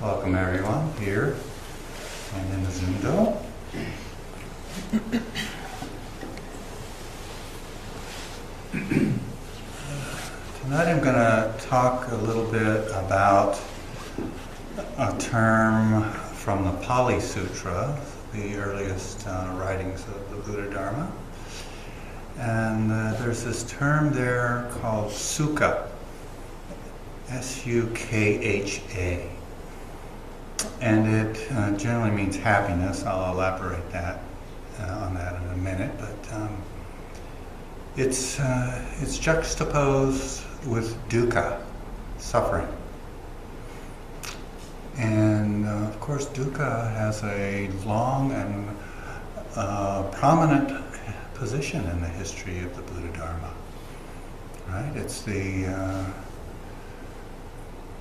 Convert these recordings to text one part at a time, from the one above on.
Welcome everyone here and in the Zoom dome. Tonight I'm going to talk a little bit about a term from the Pali Sutra, the earliest writings of the Buddha Dharma. And there's this term there called Sukha, S-U-K-H-A. And it generally means happiness. I'll elaborate on that in a minute. But it's juxtaposed with dukkha, suffering. And of course, dukkha has a long and prominent position in the history of the Buddha Dharma. Right?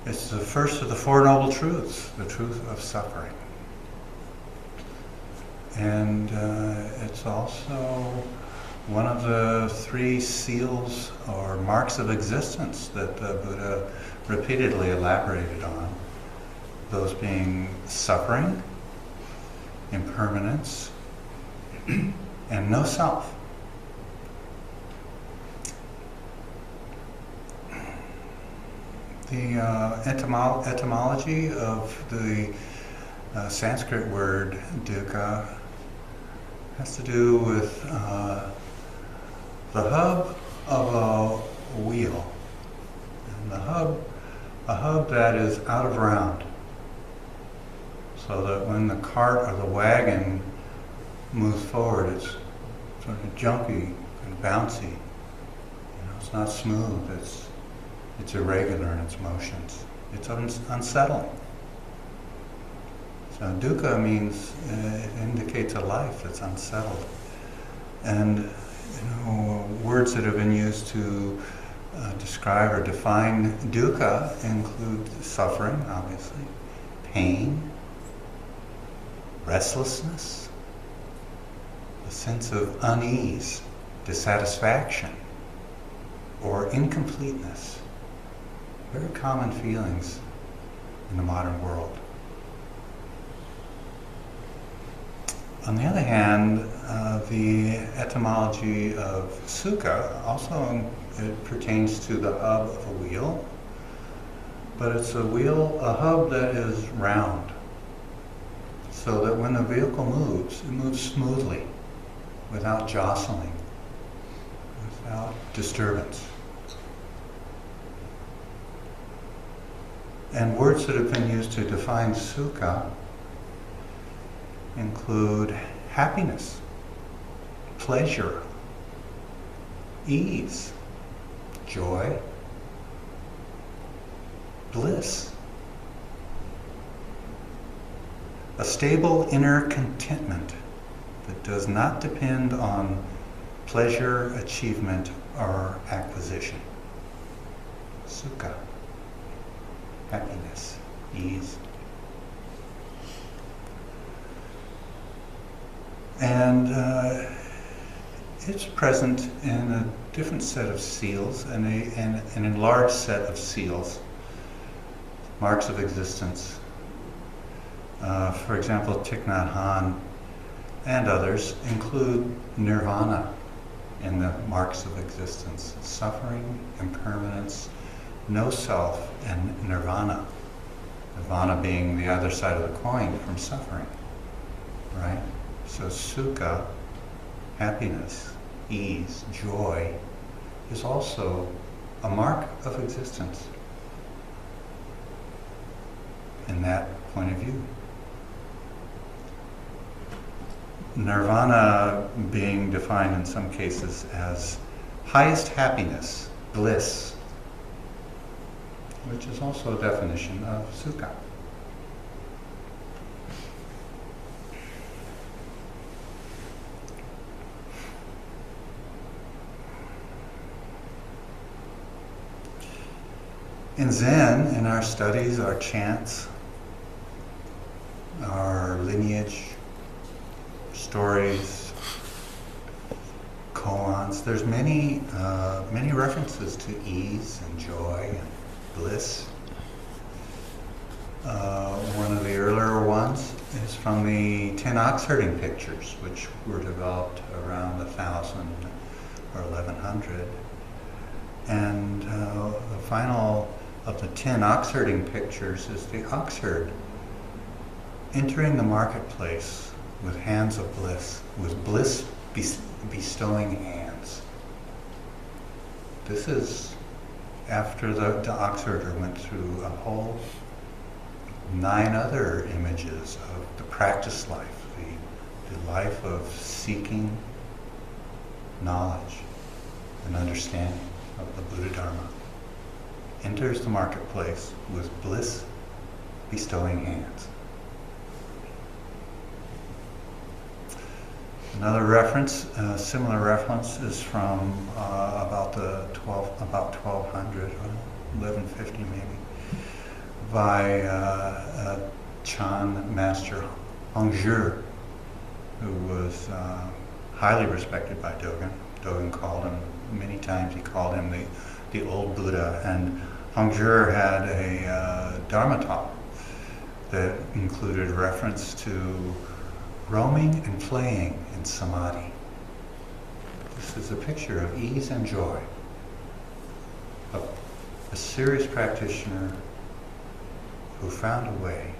It's the first of the Four Noble Truths, the truth of suffering. And it's also one of the three seals or marks of existence that the Buddha repeatedly elaborated on. Those being suffering, impermanence, and no self. The etymology of the Sanskrit word dukkha has to do with the hub of a wheel. And a hub that is out of round. So that when the cart or the wagon moves forward, it's sort of jumpy and bouncy. It's not smooth. It's irregular in its motions. It's unsettling. So dukkha means it indicates a life that's unsettled. And words that have been used to describe or define dukkha include suffering, obviously, pain, restlessness, a sense of unease, dissatisfaction, or incompleteness. Very common feelings in the modern world. On the other hand, the etymology of sukha also it pertains to the hub of a wheel, but it's a hub that is round, so that when the vehicle moves, it moves smoothly, without jostling, without disturbance. And words that have been used to define sukha include happiness, pleasure, ease, joy, bliss, a stable inner contentment that does not depend on pleasure, achievement, or acquisition. Sukha. Happiness, ease. And it's present in a different set of seals, and an enlarged set of seals, marks of existence. For example, Thich Nhat Hanh and others include nirvana in the marks of existence, suffering, impermanence, no self, and nirvana. Nirvana being the other side of the coin from suffering, right? So sukha, happiness, ease, joy, is also a mark of existence in that point of view. Nirvana being defined in some cases as highest happiness, bliss, which is also a definition of sukha. In Zen, in our studies, our chants, our lineage, stories, koans, there's many references to ease and joy and bliss. from the tin ox herding pictures, which were developed around 1000 or 1100. And the final of the tin ox herding pictures is the ox herd entering the marketplace with hands of bliss, with bliss bestowing hands. This is after the ox herder went through a whole 9 other images of the practice life, the life of seeking knowledge and understanding of the Buddha Dharma. Enters the marketplace with bliss bestowing hands. Another reference, similar reference, is from about 1200, 1150 maybe, by Chan Master Hongzhi, who was highly respected by Dogen. Dogen called him, many times he called him the old Buddha, and Hongzhi had a Dharma talk that included reference to roaming and playing in samadhi. This is a picture of ease and joy of a serious practitioner who found a way.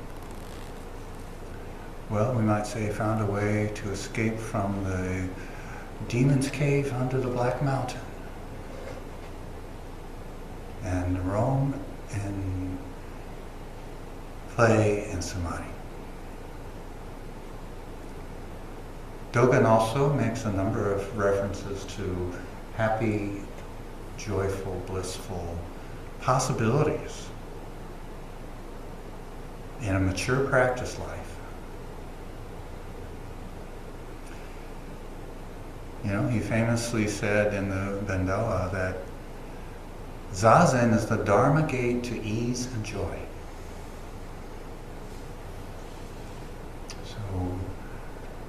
Well, we might say found a way to escape from the demon's cave under the Black Mountain and roam and play in samadhi. Dogen also makes a number of references to happy, joyful, blissful possibilities in a mature practice life. You know, he famously said in the Bendoa that Zazen is the Dharma gate to ease and joy.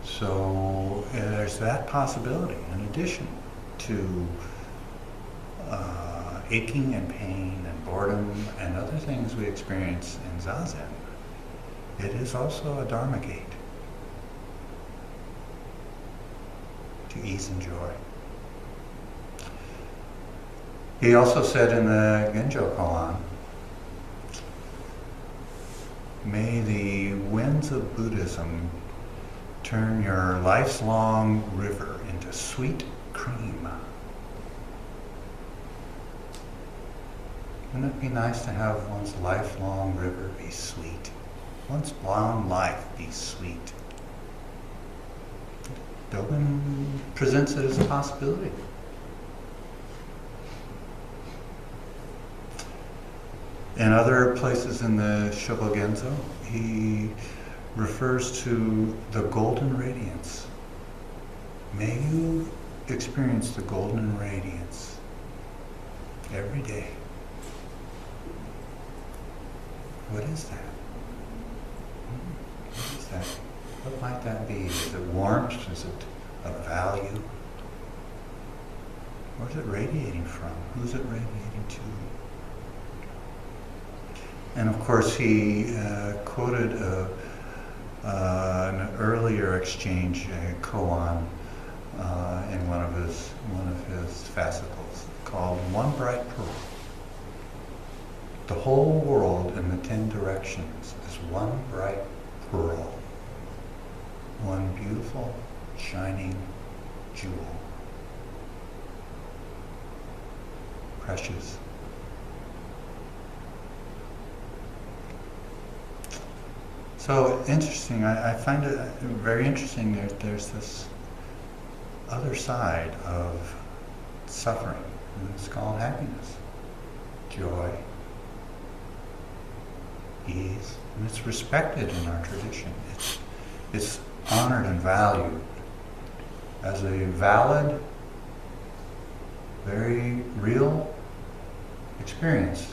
So there's that possibility in addition to aching and pain and boredom and other things we experience in Zazen. It is also a Dharma gate to ease and joy. He also said in the Genjo Koan, may the winds of Buddhism turn your life's long river into sweet cream. Wouldn't it be nice to have one's lifelong river be sweet? One's long life be sweet. Dogen presents it as a possibility. In other places in the Shobogenzo, he refers to the golden radiance. May you experience the golden radiance every day. What is that? What is that? What might that be? Is it warmth? Is it of value? Where's it radiating from? Who's it radiating to? And of course he quoted an earlier exchange, koan, in one of his fascicles called "One Bright Pearl." The whole world in the 10 directions is one bright pearl, one beautiful, shining jewel, precious. So interesting. I find it very interesting that there's this other side of suffering, and it's called happiness, joy, ease, and it's respected in our tradition. It's honored and valued as a valid, very real experience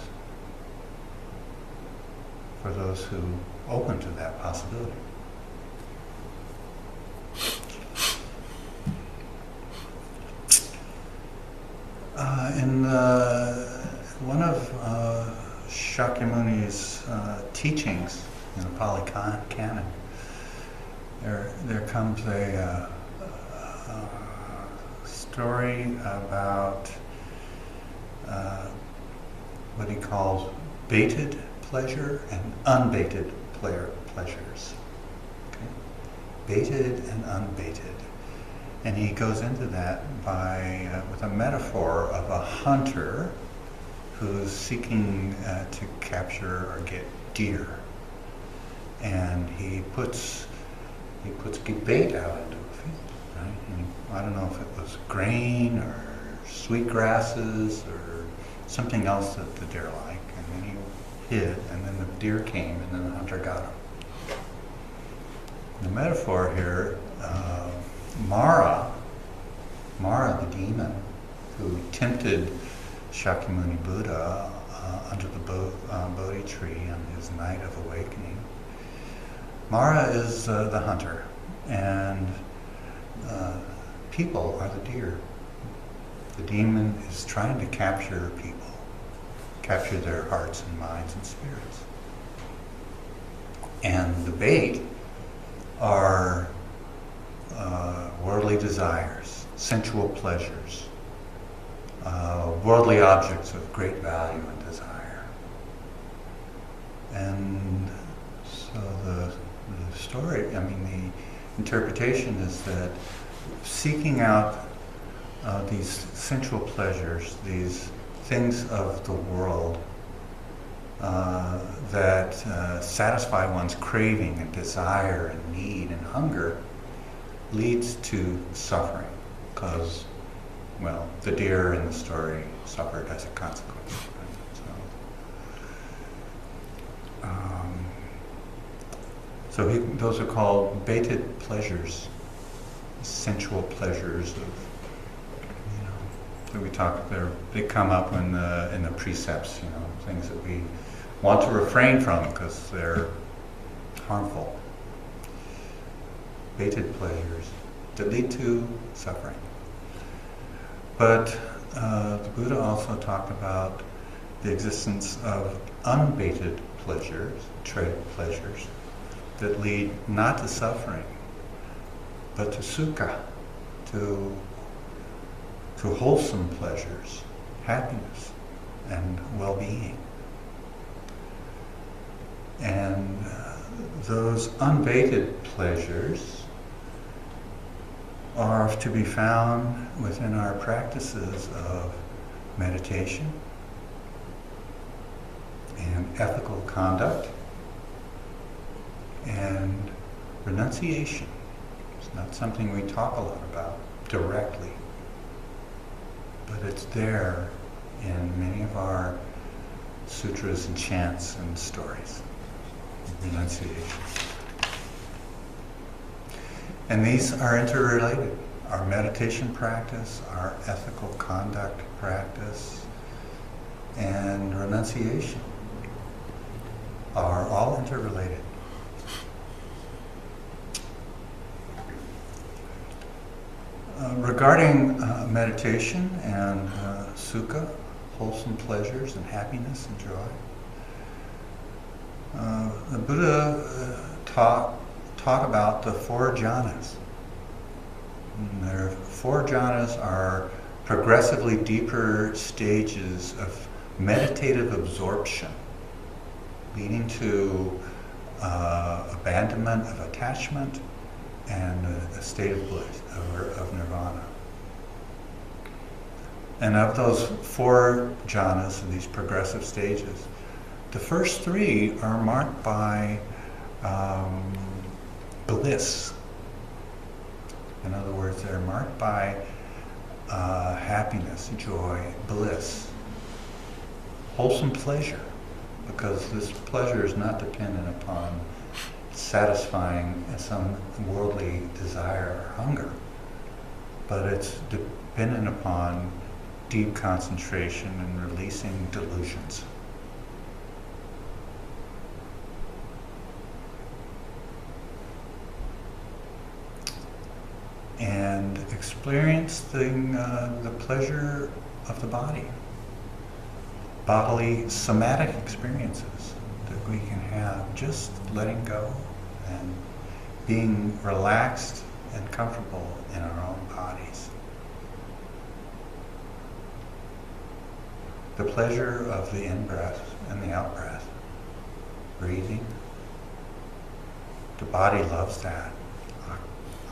for those who open to that possibility. In one of Shakyamuni's teachings in the Pali Canon, there comes a story about what he calls baited pleasure and unbaited pleasures. Okay? Baited and unbaited. And he goes into that by with a metaphor of a hunter who's seeking to capture or get deer. And he puts bait out into a field, right? And I don't know if it was grain or sweet grasses or something else that the deer like. And then he hid, and then the deer came, and then the hunter got him. The metaphor here, Mara the demon, who tempted Shakyamuni Buddha under the Bodhi tree on his night of awakening. Mara is the hunter, and people are the deer. The demon is trying to capture people, capture their hearts and minds and spirits. And the bait are worldly desires, sensual pleasures, worldly objects of great value and desire. And so the story, the interpretation is that seeking out these sensual pleasures, these things of the world that satisfy one's craving and desire and need and hunger leads to suffering, because, well, the deer in the story suffered as a consequence. Those are called baited pleasures, sensual pleasures of, that we talk. They come up in the precepts, things that we want to refrain from because they're harmful. Baited pleasures that lead to suffering. But the Buddha also talked about the existence of unbaited pleasures, trade pleasures, that lead not to suffering, but to Sukha, to wholesome pleasures, happiness, and well-being. And those unbaited pleasures are to be found within our practices of meditation and ethical conduct and renunciation. It's not something we talk a lot about directly, but it's there in many of our sutras and chants and stories. Renunciation. And these are interrelated. Our meditation practice, our ethical conduct practice, and renunciation are all interrelated. Regarding meditation and Sukha, wholesome pleasures and happiness and joy, the Buddha taught about the four jhanas. And their four jhanas are progressively deeper stages of meditative absorption, leading to abandonment of attachment and a state of bliss, of nirvana. And of those four jhanas, these progressive stages, the first three are marked by bliss. In other words, they're marked by happiness, joy, bliss, wholesome pleasure, because this pleasure is not dependent upon satisfying some worldly desire or hunger, but it's dependent upon deep concentration and releasing delusions. And experiencing the pleasure of the body, bodily somatic experiences that we can have, just letting go and being relaxed and comfortable in our own bodies. The pleasure of the in-breath and the out-breath. Breathing. The body loves that.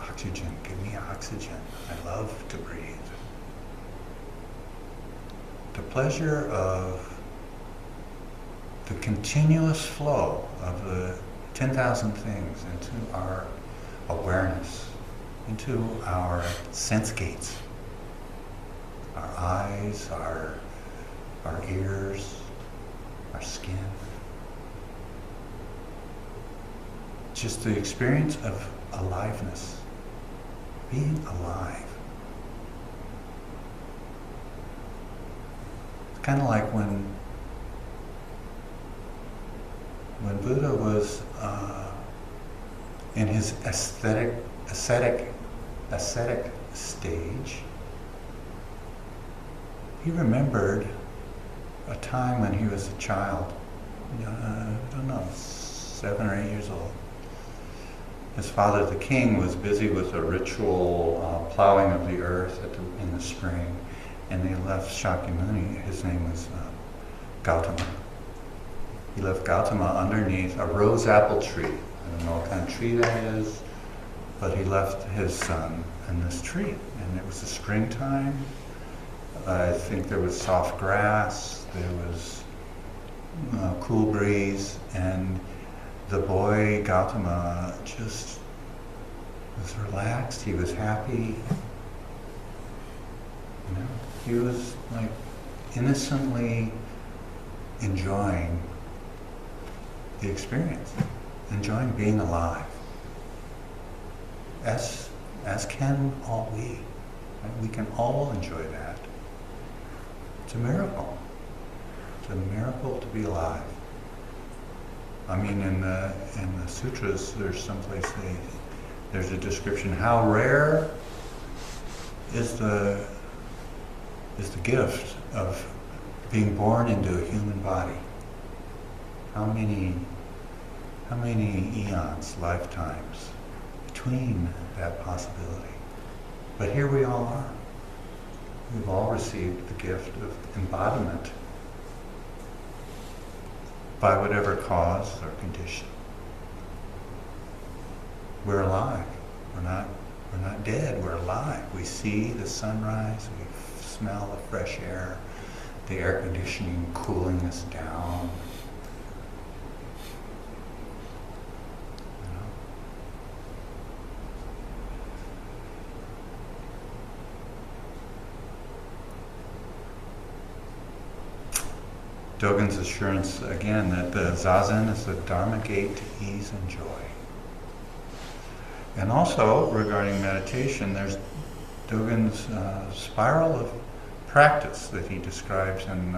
Oxygen, give me oxygen. I love to breathe. The pleasure of the continuous flow of the 10,000 things into our awareness, into our sense gates, our eyes, our ears, our skin. Just the experience of aliveness, being alive. It's kind of like when Buddha was in his ascetic stage, he remembered a time when he was a child, I don't know, 7 or 8 years old. His father, the king, was busy with a ritual plowing of the earth in the spring, and they left Shakyamuni, his name was Gautama. He left Gautama underneath a rose apple tree. I don't know what kind of tree that is, but he left his son in this tree. And it was the springtime. I think there was soft grass, there was cool breeze, and the boy Gautama just was relaxed, he was happy. You know, he was like innocently enjoying the experience, enjoying being alive. As can all we. Right? We can all enjoy that. It's a miracle. It's a miracle to be alive. I mean, in the sutras, there's someplace there's a description. How rare is the gift of being born into a human body? How many eons, lifetimes between that possibility? But here we all are. We've all received the gift of embodiment by whatever cause or condition. We're alive. We're not dead. We're alive. We see the sunrise. We smell the fresh air, the air conditioning cooling us down. Dogen's assurance again that the zazen is the dharma gate to ease and joy. And also regarding meditation, there's Dogen's spiral of practice that he describes in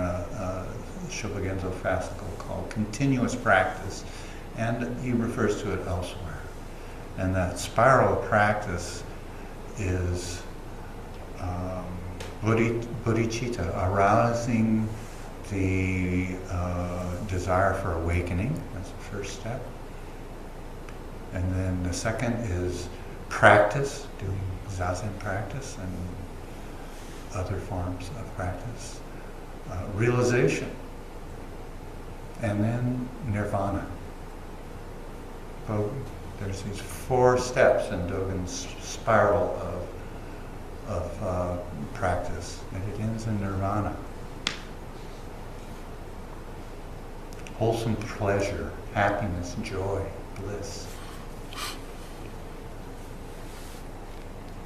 Shobogenzo Fascicle called continuous practice, and he refers to it elsewhere. And that spiral of practice is bodhicitta, arousing the desire for awakening. That's the first step. And then the second is practice, doing zazen practice and other forms of practice. Realization. And then nirvana. There's these 4 steps in Dogen's spiral of practice, and it ends in nirvana. Wholesome pleasure, happiness, joy, bliss.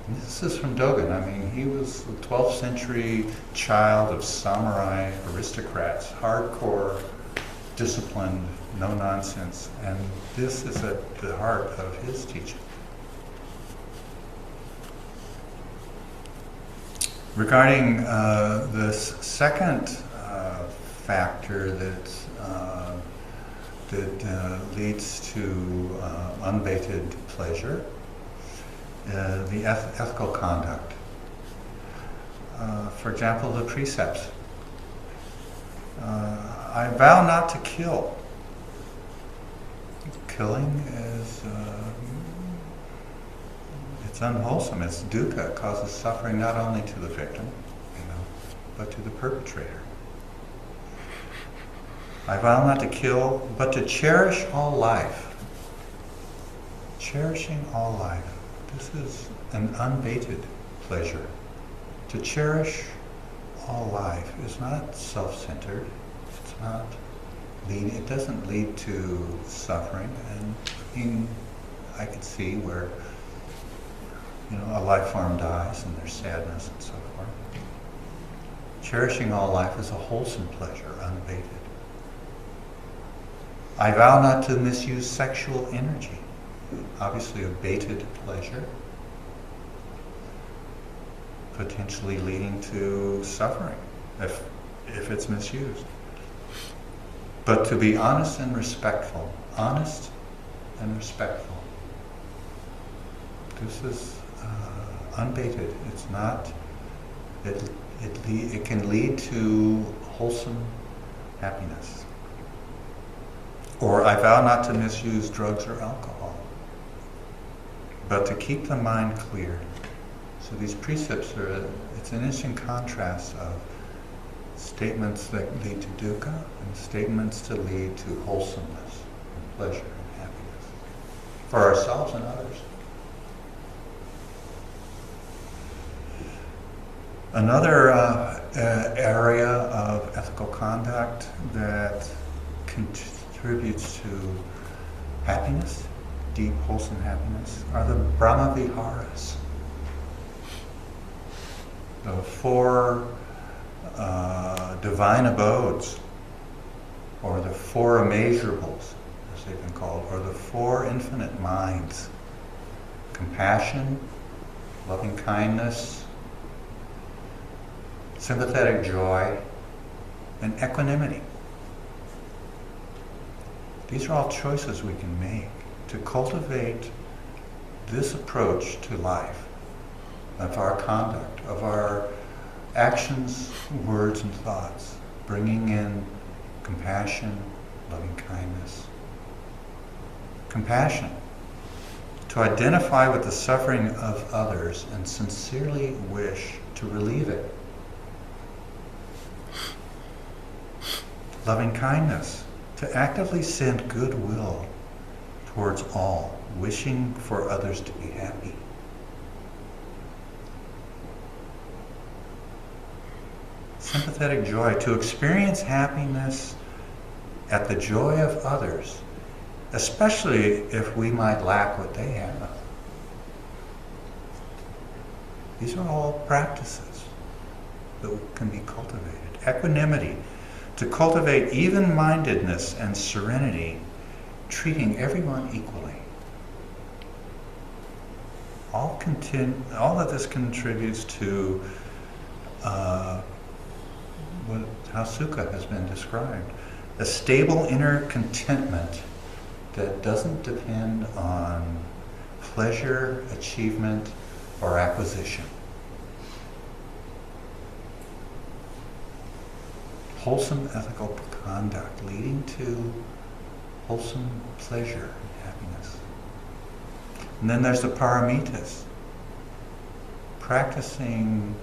And this is from Dogen. I mean, he was a 12th century child of samurai aristocrats, hardcore, disciplined, no nonsense. And this is at the heart of his teaching. Regarding this second factor that leads to unbaited pleasure, the ethical conduct. For example, the precepts. I vow not to kill. Killing is It's unwholesome. It's dukkha. It causes suffering not only to the victim, but to the perpetrator. I vow not to kill, but to cherish all life. Cherishing all life. This is an unbaited pleasure. To cherish all life is not self-centered. It's not leading. It doesn't lead to suffering. And I could see where a life form dies and there's sadness and so forth. Cherishing all life is a wholesome pleasure, unbaited. I vow not to misuse sexual energy. Obviously a baited pleasure, potentially leading to suffering if it's misused. But to be honest and respectful. Honest and respectful. This is unbaited. It's not. It can lead to wholesome happiness. Or I vow not to misuse drugs or alcohol, but to keep the mind clear. So these precepts it's an interesting contrast of statements that lead to dukkha and statements to lead to wholesomeness and pleasure and happiness for ourselves and others. Another area of ethical conduct that contributes to happiness, deep, wholesome happiness, are the Brahma Viharas. The 4 divine abodes, or the 4 immeasurables, as they've been called, or the 4 infinite minds. Compassion, loving kindness, sympathetic joy, and equanimity. These are all choices we can make to cultivate this approach to life, of our conduct, of our actions, words, and thoughts, bringing in compassion, loving kindness. Compassion, to identify with the suffering of others and sincerely wish to relieve it. Loving kindness, to actively send goodwill towards all, wishing for others to be happy. Sympathetic joy, to experience happiness at the joy of others, especially if we might lack what they have. These are all practices that can be cultivated. Equanimity, to cultivate even-mindedness and serenity, treating everyone equally. All of this contributes to how Sukha has been described. A stable inner contentment that doesn't depend on pleasure, achievement, or acquisition. Wholesome ethical conduct leading to wholesome pleasure and happiness. And then there's the paramitas. Practicing,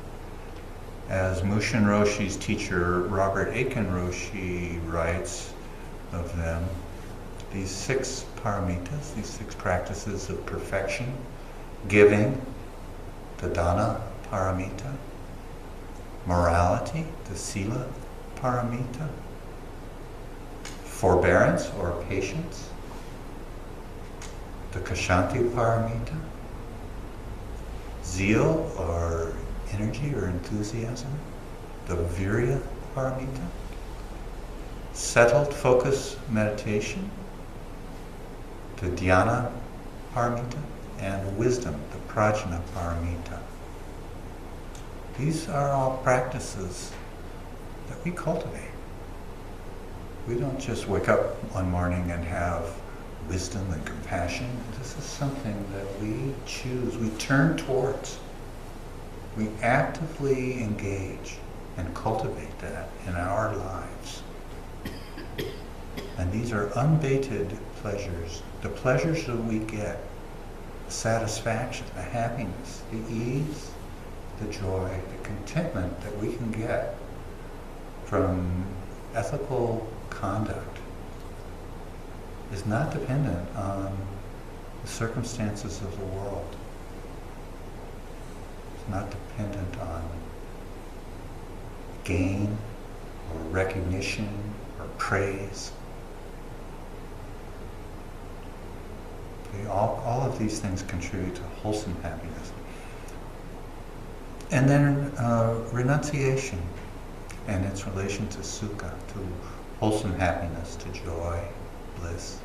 as Mushin Roshi's teacher Robert Aiken Roshi writes of them, these 6 paramitas, these 6 practices of perfection: giving, the dana paramita; morality, the sila paramita; forbearance or patience, the kshanti paramita; zeal or energy or enthusiasm, the virya paramita; settled focus meditation, the dhyana paramita; and wisdom, the prajna paramita. These are all practices that we cultivate. We don't just wake up one morning and have wisdom and compassion. This is something that we choose, we turn towards. We actively engage and cultivate that in our lives. And these are unbaited pleasures, the pleasures that we get satisfaction, the happiness, the ease, the joy, the contentment that we can get from ethical conduct is not dependent on the circumstances of the world. It's not dependent on gain or recognition or praise. Okay, all of these things contribute to wholesome happiness. And then renunciation and its relation to Sukha, to wholesome happiness, to joy, bliss.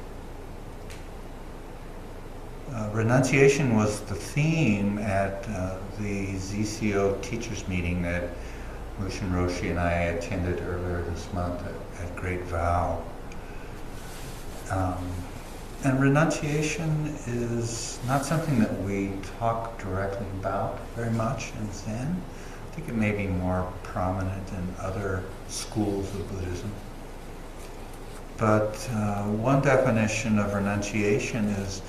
Renunciation was the theme at the ZCO teachers meeting that Mushin Roshi and I attended earlier this month at Great Vow. And renunciation is not something that we talk directly about very much in Zen. I think it may be more prominent in other schools of Buddhism. But one definition of renunciation is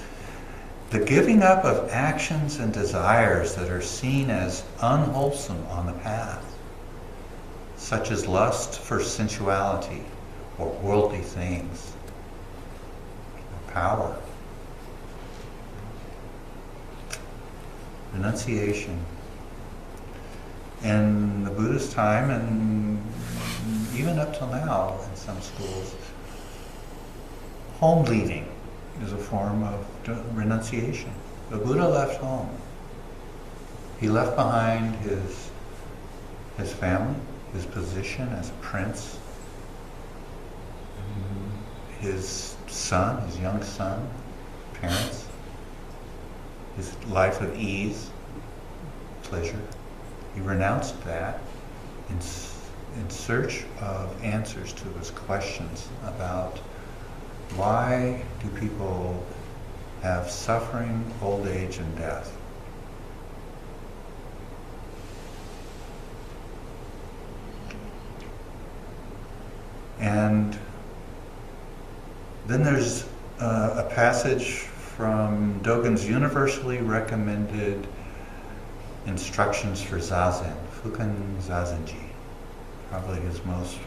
the giving up of actions and desires that are seen as unwholesome on the path, such as lust for sensuality or worldly things, or power. Renunciation. In the Buddhist time, and even up till now in some schools, home leaving is a form of renunciation. The Buddha left home. He left behind his family, his position as a prince, his son, his young son, parents, his life of ease, pleasure. He renounced that in search of answers to his questions about why do people have suffering, old age, and death. And then there's a passage from Dogen's universally recommended instructions for Zazen, Fukan Zazenji, probably his most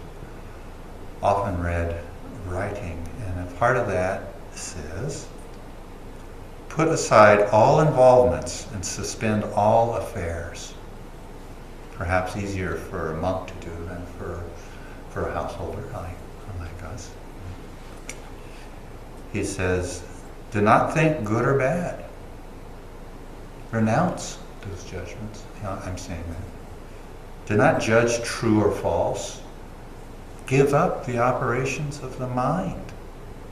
often read writing. And a part of that says, put aside all involvements and suspend all affairs. Perhaps easier for a monk to do than for a householder like us. He says, do not think good or bad. Renounce those judgments. I'm saying that. Do not judge true or false. Give up the operations of the mind,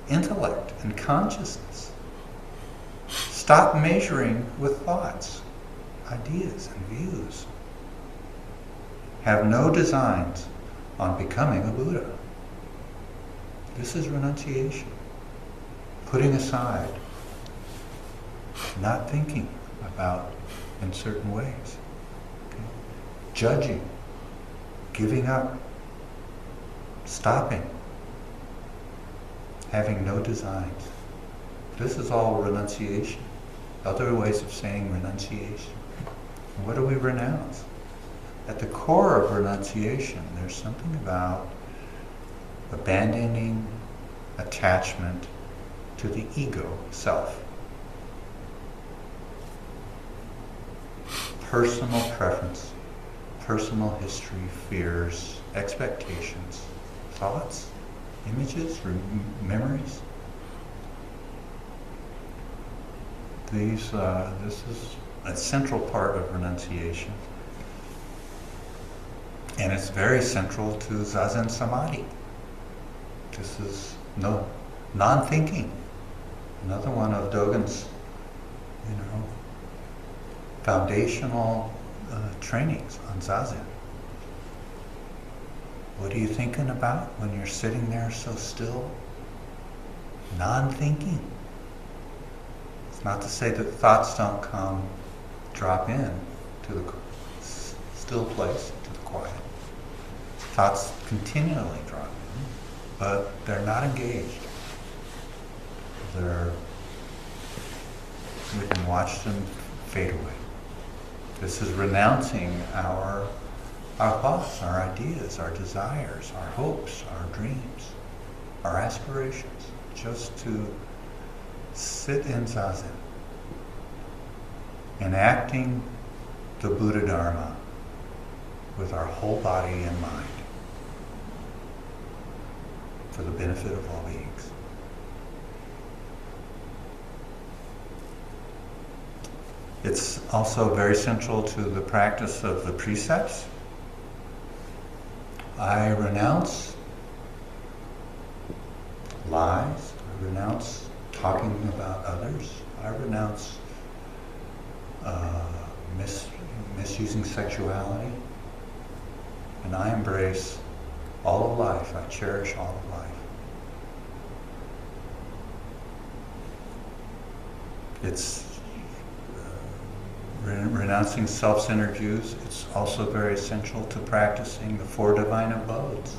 intellect, and consciousness. Stop measuring with thoughts, ideas, and views. Have no designs on becoming a Buddha. This is renunciation. Putting aside, not thinking about in certain ways. Okay? Judging, giving up, stopping, having no designs. This is all renunciation. Other ways of saying renunciation. And what do we renounce? At the core of renunciation, there's something about abandoning attachment to the ego, self. Personal preference, personal history, fears, expectations, thoughts, images, memories. This is a central part of renunciation. And it's very central to Zazen Samadhi. This is non-thinking. Another one of Dogen's, foundational trainings on Zazen. What are you thinking about when you're sitting there so still? Non-thinking. It's not to say that thoughts don't come, drop in to the still place, to the quiet. Thoughts continually drop in, but they're not engaged. They're We can watch them fade away. This is renouncing our thoughts, our ideas, our desires, our hopes, our dreams, our aspirations, just to sit in Zazen, enacting the Buddha Dharma with our whole body and mind for the benefit of all beings. It's also very central to the practice of the precepts. I renounce lies, I renounce talking about others, I renounce misusing sexuality, and I embrace all of life. I cherish all of life. It's renouncing self-centered views. It's also very essential to practicing the 4 divine abodes.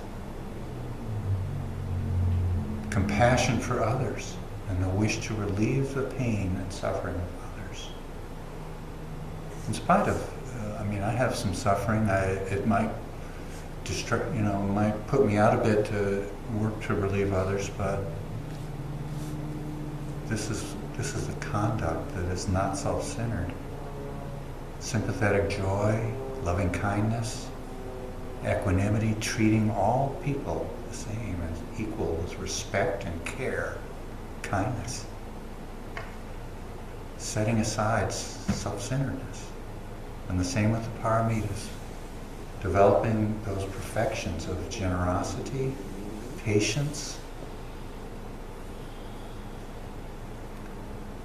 Compassion for others and the wish to relieve the pain and suffering of others. In spite of, I have some suffering. It might might put me out a bit to work to relieve others, but this is a conduct that is not self-centered. Sympathetic joy, loving kindness, equanimity, treating all people the same, as equal, with respect and care, kindness. Setting aside self-centeredness. And the same with the paramitas. Developing those perfections of generosity, patience,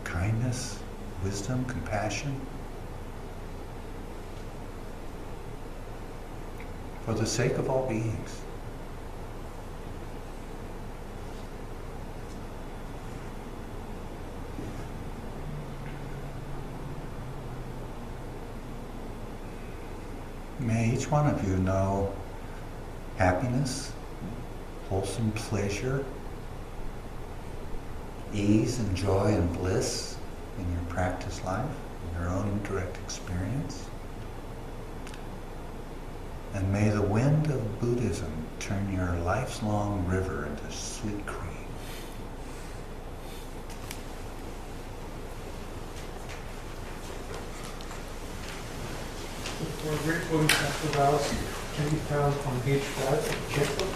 kindness, wisdom, compassion, for the sake of all beings. May each one of you know happiness, wholesome pleasure, ease and joy and bliss in your practice life, in your own direct experience. And may the wind of Buddhism turn your life's long river into sweet cream. The 4 great Buddhist vows can be found on page 5 of the checkbook.